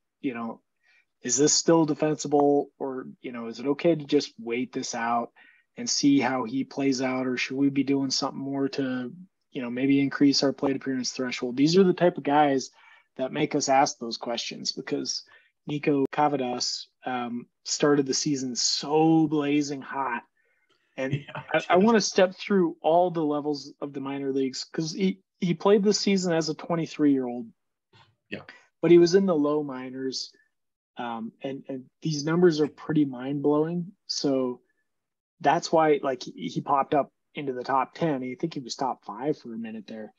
is this still defensible, or, is it okay to just wait this out and see how he plays out? Or should we be doing something more to, maybe increase our plate appearance threshold? These are the type of guys that make us ask those questions, because Niko Kavadas started the season so blazing hot. And I want to step through all the levels of the minor leagues, because he played this season as a 23-year-old. Yeah. But he was in the low minors. And these numbers are pretty mind-blowing. So that's why, like, he popped up into the top 10. I think he was top 5 for a minute there.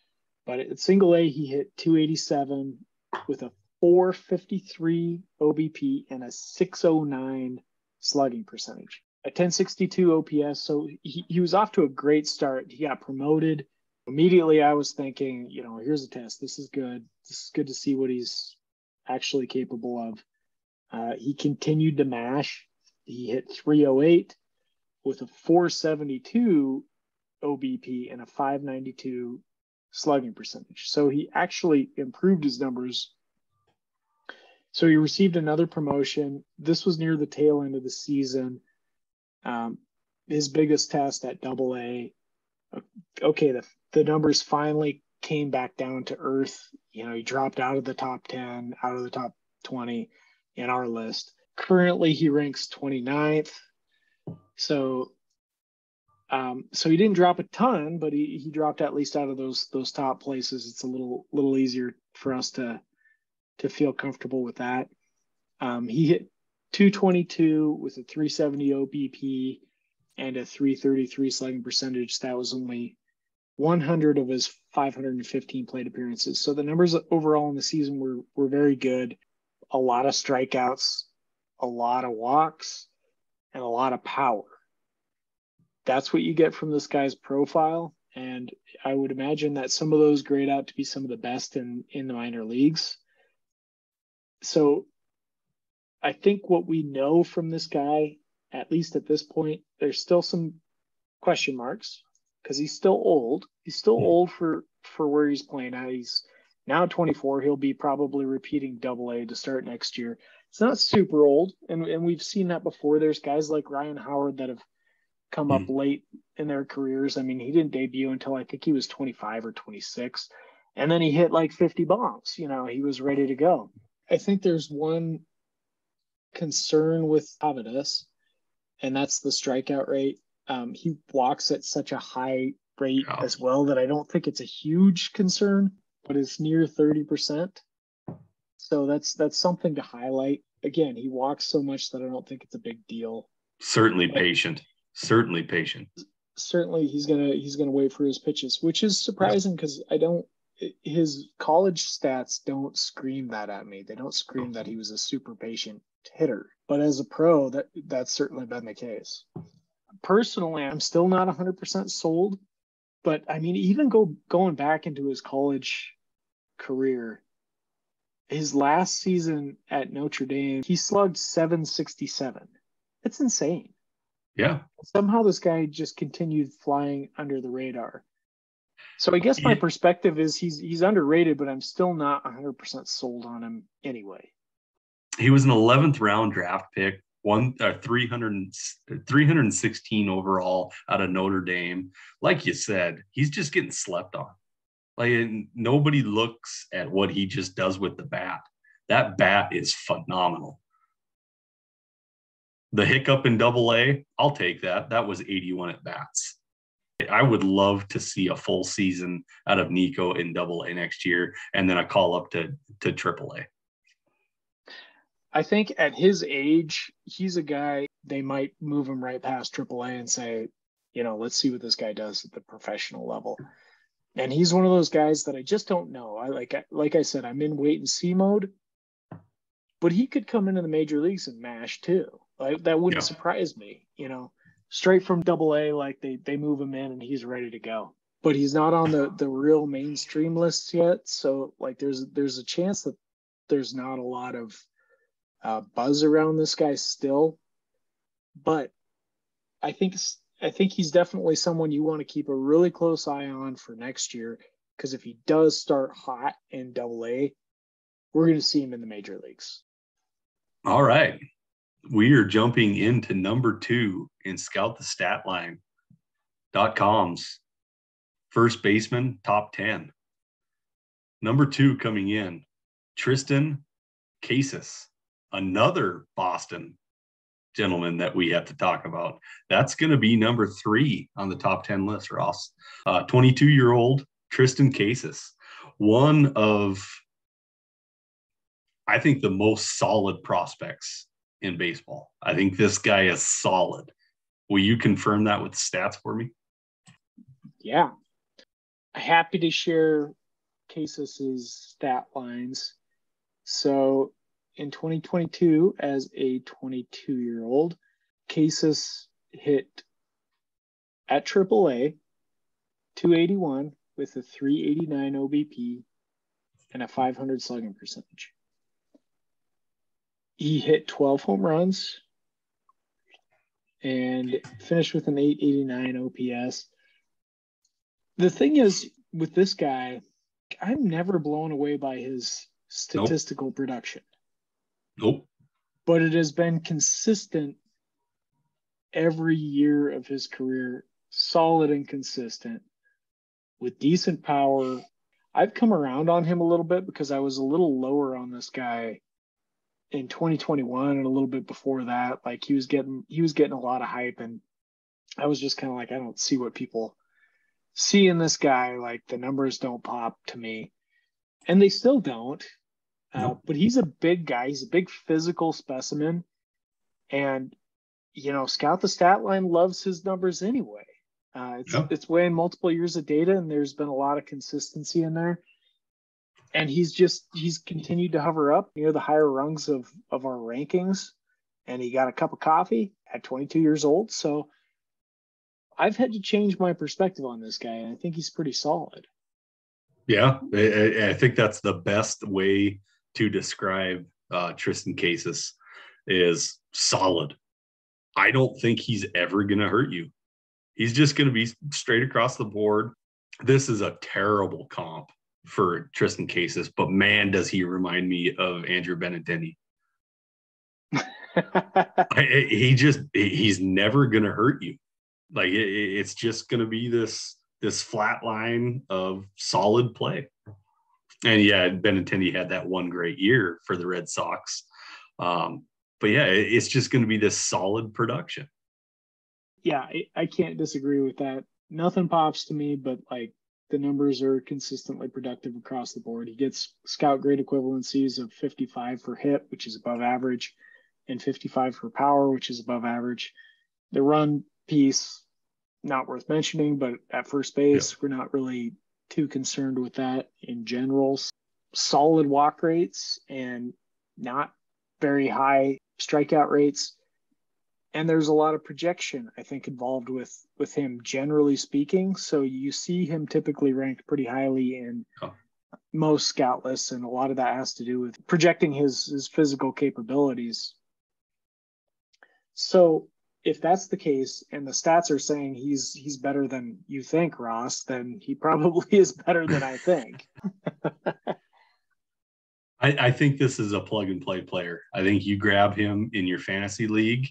But at single A, he hit 287 with a 453 OBP and a 609 slugging percentage, a 1062 OPS. So he was off to a great start. He got promoted. Immediately, I was thinking, here's a test. This is good. This is good to see what he's actually capable of. He continued to mash. He hit 308 with a 472 OBP and a 592 slugging percentage. So he actually improved his numbers. So he received another promotion. This was near the tail end of the season. His biggest test at AA. Okay, the numbers finally came back down to earth. He dropped out of the top 10, out of the top 20 in our list. Currently, he ranks 29th. So he didn't drop a ton, but he dropped at least out of those top places. It's a little easier for us to feel comfortable with that. He hit 222 with a 370 OBP and a 333 slugging percentage. That was only 100 of his 515 plate appearances. So the numbers overall in the season were very good. A lot of strikeouts, a lot of walks, and a lot of power. That's what you get from this guy's profile. And I would imagine that some of those grade out to be some of the best in the minor leagues. So I think what we know from this guy, at least at this point, there's still some question marks because he's still old. He's still old for where he's playing at. He's now 24. He'll be probably repeating AA to start next year. It's not super old. And we've seen that before. There's guys like Ryan Howard that have come up late in their careers. I mean, he didn't debut until I think he was 25 or 26. And then he hit like 50 bombs. He was ready to go. I think there's one concern with Kavadas, and that's the strikeout rate. He walks at such a high rate as well that I don't think it's a huge concern, but it's near 30%. So that's something to highlight. Again, he walks so much that I don't think it's a big deal. Certainly patient. Certainly he's gonna wait for his pitches, which is surprising because his college stats don't scream that at me. They don't scream that he was a super patient hitter. But as a pro, that's certainly been the case. Personally, I'm still not 100% sold. But I mean, even going back into his college career, his last season at Notre Dame, he slugged 767. It's insane. Yeah. Somehow this guy just continued flying under the radar. So I guess my perspective is he's underrated, but I'm still not 100% sold on him anyway. He was an 11th round draft pick, 316 overall out of Notre Dame. Like you said, he's just getting slept on. Like, nobody looks at what he just does with the bat. That bat is phenomenal. The hiccup in AA, I'll take that. That was 81 at bats. I would love to see a full season out of Niko in Double-A next year, and then a call up to Triple-A. I think at his age, he's a guy, they might move him right past AAA and say, let's see what this guy does at the professional level. And he's one of those guys that I just don't know. Like I said, I'm in wait and see mode, but he could come into the major leagues and mash too. Like that wouldn't surprise me, straight from AA, like they move him in and he's ready to go. But he's not on the real mainstream lists yet. So like there's a chance that there's not a lot of buzz around this guy still, but I think he's definitely someone you want to keep a really close eye on for next year, because if he does start hot in AA, we're going to see him in the major leagues. All right, we are jumping into number 2 in Scout the Statline.com's first baseman top 10. Number 2 coming in, Triston Casas, another Boston gentleman that we have to talk about. That's going to be number 3 on the top 10 list, Ross. 22-year-old Triston Casas, one of, I think, the most solid prospects in baseball. I think this guy is solid. Will you confirm that with stats for me? Happy to share Casas's stat lines. So in 2022, as a 22-year-old, Casas hit at AAA 281 with a 389 OBP and a 500 slugging percentage. He hit 12 home runs and finished with an 889 OPS. The thing is, with this guy, I'm never blown away by his statistical production. Nope. But it has been consistent every year of his career, solid and consistent, with decent power. I've come around on him a little bit because I was a little lower on this guy in 2021 and a little bit before that. Like he was getting a lot of hype, and I was just kind of like, I don't see what people see in this guy. Like the numbers don't pop to me, and they still don't. Nope. But he's a big guy. He's a big physical specimen. And, Scout the Statline loves his numbers anyway. It's weighing multiple years of data, and there's been a lot of consistency in there. And he's continued to hover up near the higher rungs of our rankings. And he got a cup of coffee at 22 years old. So I've had to change my perspective on this guy, and I think he's pretty solid. Yeah, I think that's the best way to describe Triston Casas, is solid. I don't think he's ever going to hurt you. He's just going to be straight across the board. This is a terrible comp for Triston Casas, but man, does he remind me of Andrew Benintendi. He's never going to hurt you. Like it's just going to be this flat line of solid play. And yeah, Benintendi had that one great year for the Red Sox. But yeah, it's just going to be this solid production. Yeah, I can't disagree with that. Nothing pops to me, but like the numbers are consistently productive across the board. He gets scout grade equivalencies of 55 for hit, which is above average, and 55 for power, which is above average. The run piece, not worth mentioning, but at first base, we're not really too concerned with that in general. Solid walk rates and not very high strikeout rates. And there's a lot of projection, I think, involved with him, generally speaking. So you see him typically ranked pretty highly in most scout lists, and a lot of that has to do with projecting his physical capabilities. So if that's the case, and the stats are saying he's better than you think, Ross, then he probably is better than I think. I think this is a plug and play player. I think you grab him in your fantasy league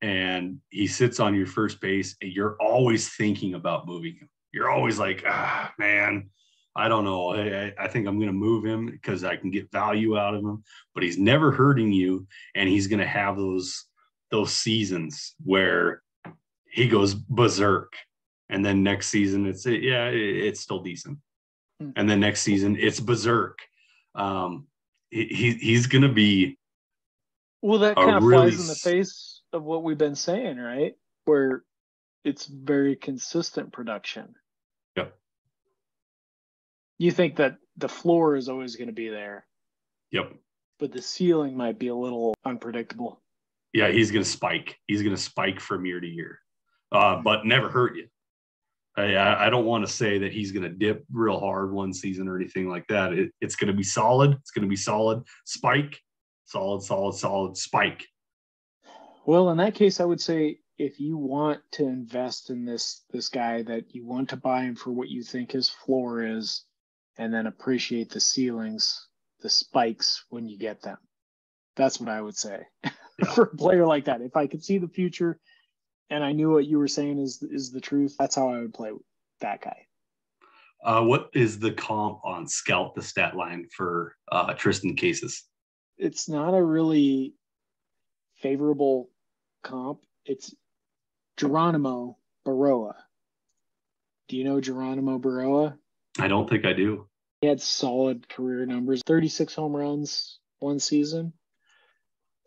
and he sits on your first base, and you're always thinking about moving him. You're always like, man, I don't know. I think I'm going to move him because I can get value out of him, but he's never hurting you. And he's going to have those seasons where he goes berserk And then next season, it's still decent. And then next season, it's berserk. He's going to be. Well, that kind of flies in the face of what we've been saying, right? Where it's very consistent production. Yep. You think that the floor is always going to be there. Yep. But the ceiling might be a little unpredictable. Yeah, he's going to spike. He's going to spike from year to year, but never hurt you. I don't want to say that he's going to dip real hard one season or anything like that. It's going to be solid. It's going to be solid. Spike. Solid, spike. Well, in that case, I would say if you want to invest in this guy, that you want to buy him for what you think his floor is, and then appreciate the ceilings, the spikes when you get them. That's what I would say for a player like that. If I could see the future and I knew what you were saying is the truth, that's how I would play with that guy. What is the comp on Scout the Statline for Triston Casas? It's not a really favorable comp. It's Geronimo Baroa. Do you know Geronimo Baroa? I don't think I do. He had solid career numbers, 36 home runs one season.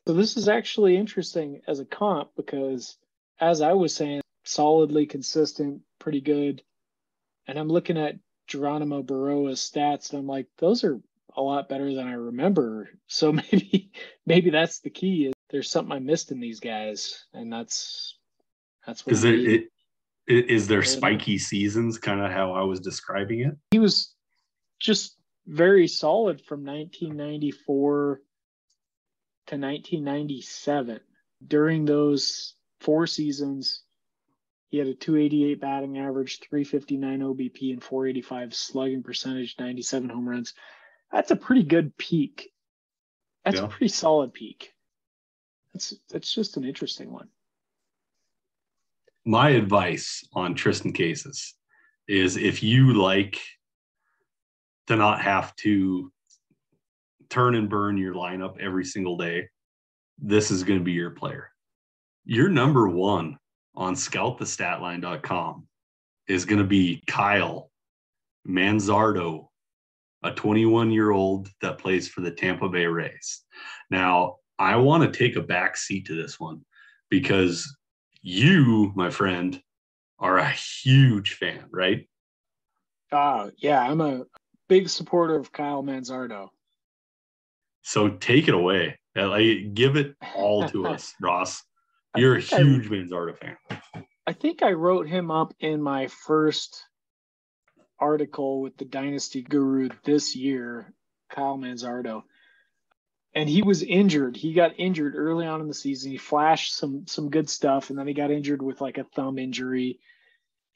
So this is actually interesting as a comp because, as I was saying, solidly consistent, pretty good. And I'm looking at Geronimo Baroa's stats, and I'm like, those are a lot better than I remember. So maybe that's the key. Is there's something I missed in these guys, and that's what. Is there spiky seasons, kind of how I was describing it? He was just very solid from 1994 to 1997. During those 4 seasons, he had a 288 batting average, 359 OBP, and 485 slugging percentage, 97 home runs. That's a pretty good peak. That's a pretty solid peak. That's just an interesting one. My advice on Triston Casas is if you like to not have to turn and burn your lineup every single day, this is going to be your player. Your number one on scoutthestatline.com is going to be Kyle Manzardo, a 21-year-old that plays for the Tampa Bay Rays. Now, I want to take a back seat to this one because you, my friend, are a huge fan, right? Yeah, I'm a big supporter of Kyle Manzardo. So take it away. Give it all to us, Ross. You're a huge Manzardo fan. I think I wrote him up in my first article with the Dynasty Guru this year, Kyle Manzardo. And he was injured. He got injured early on in the season. He flashed some good stuff, and then he got injured with like a thumb injury,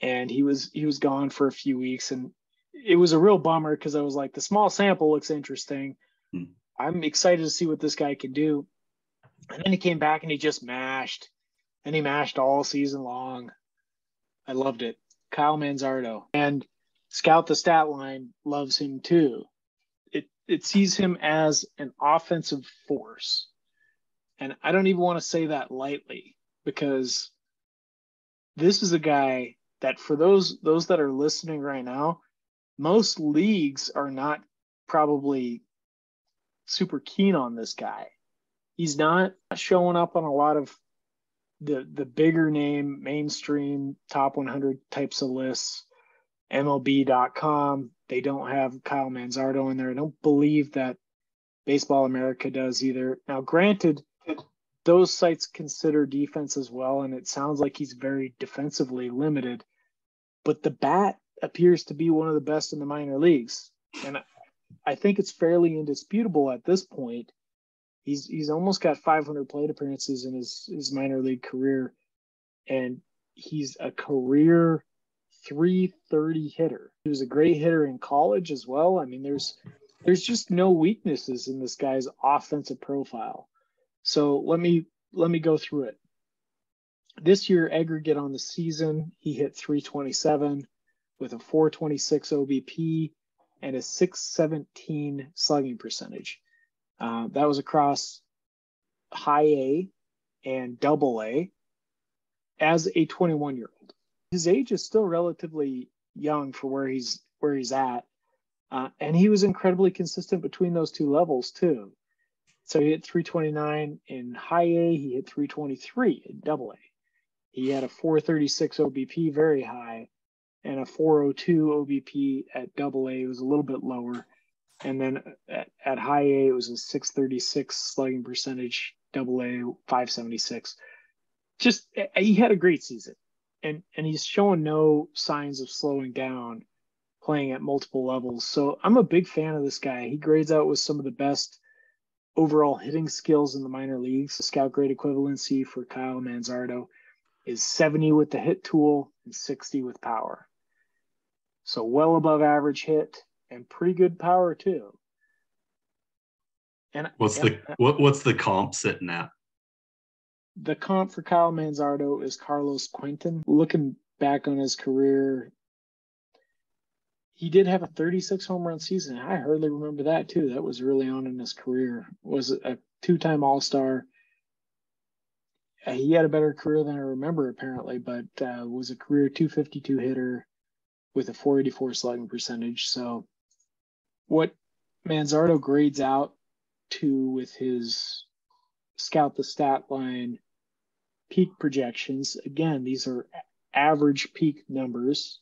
and he was gone for a few weeks. And it was a real bummer because I was like, the small sample looks interesting. I'm excited to see what this guy can do. And then he came back and he just mashed, and he mashed all season long. I loved it. Kyle Manzardo. And Scout the Statline loves him too. It sees him as an offensive force. And I don't even want to say that lightly, because this is a guy that, for those that are listening right now, most leagues are not probably super keen on this guy. He's not showing up on a lot of the bigger name, mainstream, top 100 types of lists. MLB.com, they don't have Kyle Manzardo in there. I don't believe that Baseball America does either. Now, granted, those sites consider defense as well, and it sounds like he's very defensively limited, but the bat appears to be one of the best in the minor leagues. And I think it's fairly indisputable at this point. He's almost got 500 plate appearances in his minor league career, and he's a career 330 hitter. He was a great hitter in college as well. I mean, there's just no weaknesses in this guy's offensive profile. So let me go through it. This year, aggregate on the season, he hit 327 with a 426 OBP and a 617 slugging percentage. That was across high A and double A as a 21-year-old. His age is still relatively young for where he's at. And he was incredibly consistent between those two levels too. So he hit 329 in high A, he hit 323 in double A. He had a 436 OBP, very high, and a 402 OBP at double A. It was a little bit lower. And then at high A, it was a 636 slugging percentage, double A, 576. Just, he had a great season. And he's showing no signs of slowing down, playing at multiple levels. So I'm a big fan of this guy. He grades out with some of the best overall hitting skills in the minor leagues. The scout grade equivalency for Kyle Manzardo is 70 with the hit tool and 60 with power. So well above average hit and pretty good power too. And what's the comp sitting at? The comp for Kyle Manzardo is Carlos Quentin. Looking back on his career, he did have a 36 home run season. I hardly remember that too. That was early on in his career. Was a two-time All-Star. He had a better career than I remember, apparently, but was a career 252 hitter with a 484 slugging percentage. So what Manzardo grades out to with his Scout the Statline peak projections, again, these are average peak numbers.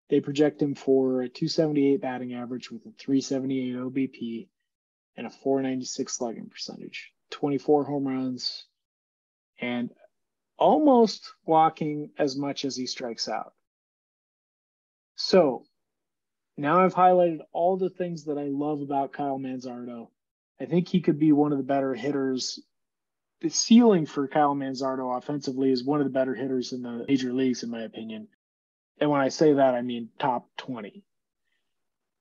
They project him for a 278 batting average with a 378 OBP and a 496 slugging percentage, 24 home runs, and almost walking as much as he strikes out. So now I've highlighted all the things that I love about Kyle Manzardo. I think he could be one of the better hitters. The ceiling for Kyle Manzardo offensively is one of the better hitters in the major leagues, in my opinion. And when I say that, I mean top 20.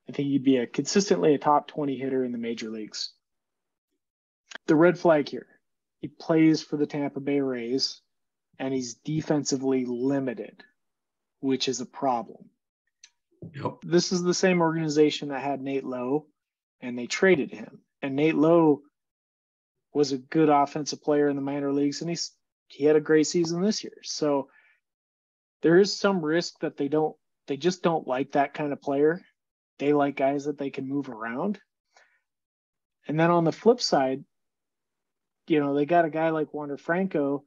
I think he'd be consistently a top 20 hitter in the major leagues. The red flag here, he plays for the Tampa Bay Rays, and he's defensively limited, which is a problem. Yep. This is the same organization that had Nate Lowe, and they traded him. And Nate Lowe was a good offensive player in the minor leagues, and he had a great season this year. So there is some risk that they just don't like that kind of player. They like guys that they can move around. And then on the flip side, they got a guy like Wander Franco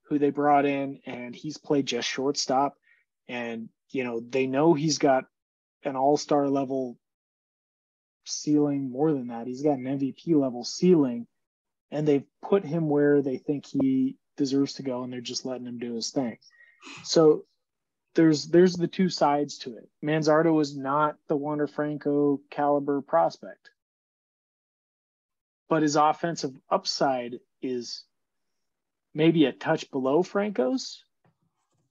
who they brought in, and he's played just shortstop. And, they know he's got an all-star level ceiling, more than that. He's got an MVP level ceiling, and they've put him where they think he deserves to go, and they're just letting him do his thing. So there's the two sides to it. Manzardo is not the Wander Franco caliber prospect, but his offensive upside is maybe a touch below Franco's.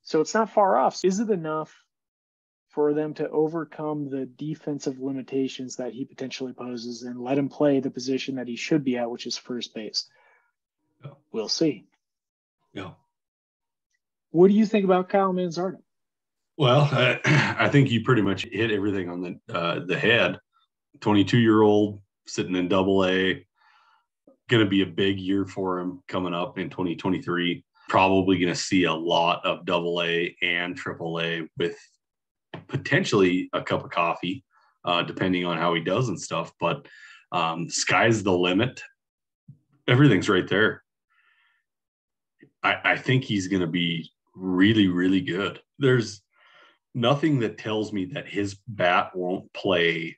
So it's not far off. Is it enough for them to overcome the defensive limitations that he potentially poses and let him play the position that he should be at, which is first base? Yeah. We'll see. Yeah. What do you think about Kyle Manzardo? Well, I think you pretty much hit everything on the head. 22-year-old sitting in double A, going to be a big year for him coming up in 2023. Probably going to see a lot of double A and triple A with potentially a cup of coffee, depending on how he does and stuff. But sky's the limit. Everything's right there. I think he's going to be really, really good. There's nothing that tells me that his bat won't play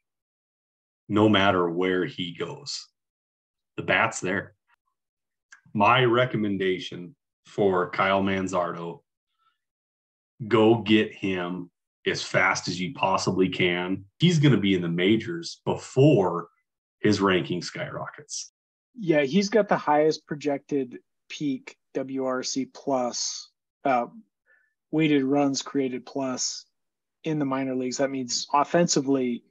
no matter where he goes. The bat's there. My recommendation for Kyle Manzardo, go get him as fast as you possibly can. He's going to be in the majors before his ranking skyrockets. Yeah, he's got the highest projected peak WRC plus, weighted runs created plus in the minor leagues. That means offensively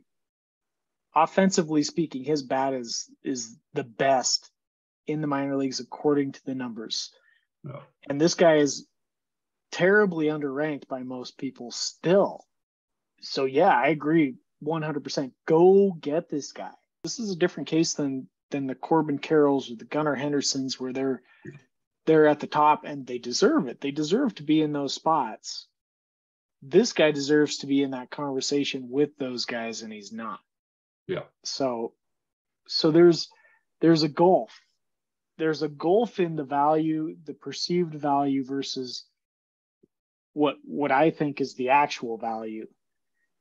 speaking, his bat is the best in the minor leagues according to the numbers. No. And this guy is terribly underranked by most people still. So yeah, I agree 100%. Go get this guy. This is a different case than the Corbin Carrolls or the Gunnar Hendersons, where they're at the top and they deserve it. They deserve to be in those spots. this guy deserves to be in that conversation with those guys, and he's not. Yeah. So there's a gulf. There's a gulf in the value, the perceived value versus what I think is the actual value.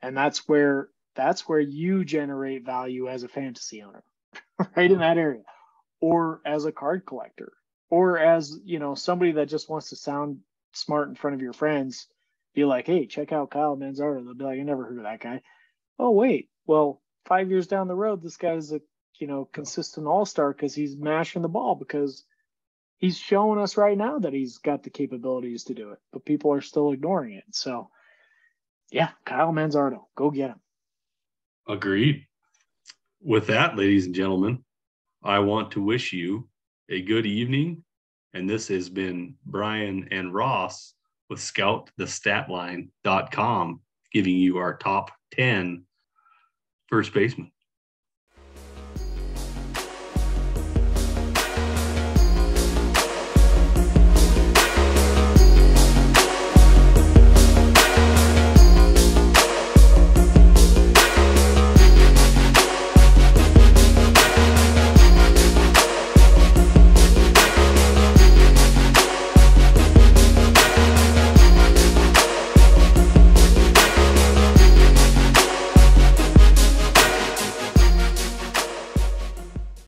And that's where you generate value as a fantasy owner, right in that area, or as a card collector, or as, somebody that just wants to sound smart in front of your friends, be like, hey, check out Kyle Manzardo. They'll be like, I never heard of that guy. Oh, wait, well, 5 years down the road, this guy's a, consistent all-star because he's mashing the ball, because he's showing us right now that he's got the capabilities to do it, but people are still ignoring it. So yeah, Kyle Manzardo, go get him. Agreed. With that, ladies and gentlemen, I want to wish you a good evening. And this has been Brian and Ross with ScoutTheStatline.com, giving you our top 10 first basemen.